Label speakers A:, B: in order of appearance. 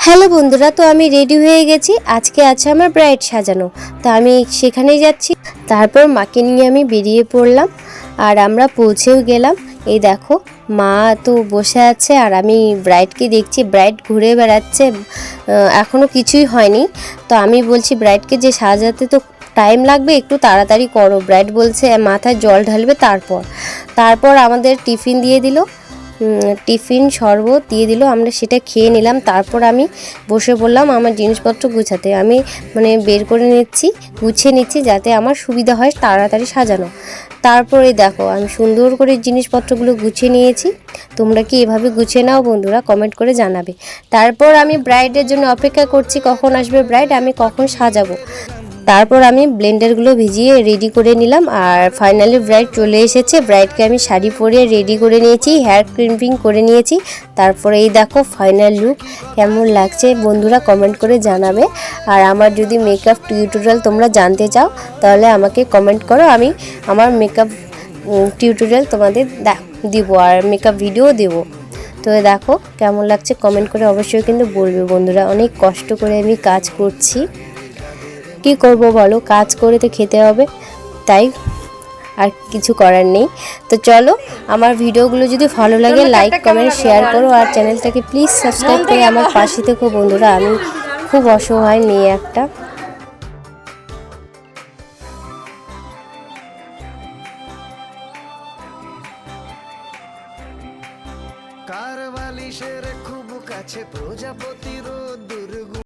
A: Hello বন্ধুরা, তো আমি রেডি হয়ে গেছি। আজকে আছে আমার ব্রাইড সাজানো, তো আমি সেখানেই যাচ্ছি। তারপর মাকে নিয়ে আমি বেরিয়ে পড়লাম আর আমরা পৌঁছেও গেলাম। এই দেখো, মা তো বসে আছে আর আমি ব্রাইডকে দেখছি। ব্রাইড ঘুরে বেড়াচ্ছে, এখনও কিছুই হয়নি। তো আমি বলছি ব্রাইডকে যে সাজাতে তো টাইম লাগবে, একটু তাড়াতাড়ি করো। ব্রাইড বলছে মাথায় জল ঢালবে। তারপর আমাদের টিফিন দিয়ে দিল, টিফিন শরবত দিয়ে দিল, আমরা সেটা খেয়ে নিলাম। তারপর আমি বসে পড়লাম আমার জিনিসপত্র গুছাতে। আমি বের করে নিচ্ছি, গুছিয়ে নিচ্ছি যাতে আমার সুবিধা হয় তাড়াতাড়ি সাজানো। তারপরে দেখো আমি সুন্দর করে জিনিসপত্রগুলো গুছিয়ে নিয়েছি। তোমরা কি এভাবে গুছিয়ে নাও বন্ধুরা? কমেন্ট করে জানাবে। তারপর আমি ব্রাইডের জন্য অপেক্ষা করছি, কখন আসবে ব্রাইড, আমি কখন সাজাবো। তারপর আমি ব্লেন্ডারগুলো ভিজিয়ে রেডি করে নিলাম আর ফাইনালি ব্রাইড চলে এসেছে। ব্রাইডকে আমি শাড়ি পরিয়ে রেডি করে নিয়েছি, হেয়ার ক্রিম্পিং করে নিয়েছি। তারপরে এই দেখো ফাইনাল লুক। কেমন লাগছে বন্ধুরা কমেন্ট করে জানাবে। আর আমার যদি মেকআপ টিউটোরিয়াল তোমরা জানতে চাও তাহলে আমাকে কমেন্ট করো, আমি আমার মেকআপ টিউটোরিয়াল তোমাদের দিব আর মেকআপ ভিডিও দেবো। তো দেখো কেমন লাগছে কমেন্ট করে অবশ্যই কিন্তু বলবে বন্ধুরা। অনেক কষ্ট করে আমি কাজ করছি, কি করব বলো, কাজ করে তো খেতে হবে, তাই আর কিছু করার নেই। তো চলো, আমার ভিডিওগুলো যদি ভালো লাগে লাইক কমেন্ট শেয়ার করো আর চ্যানেলটাকে প্লিজ সাবস্ক্রাইব করে আমার পাশে থেকো বন্ধুরা। আমি খুব অসহায় মেয়ে একটা।
B: কারবালিশের খুব কাছে প্রজাপতির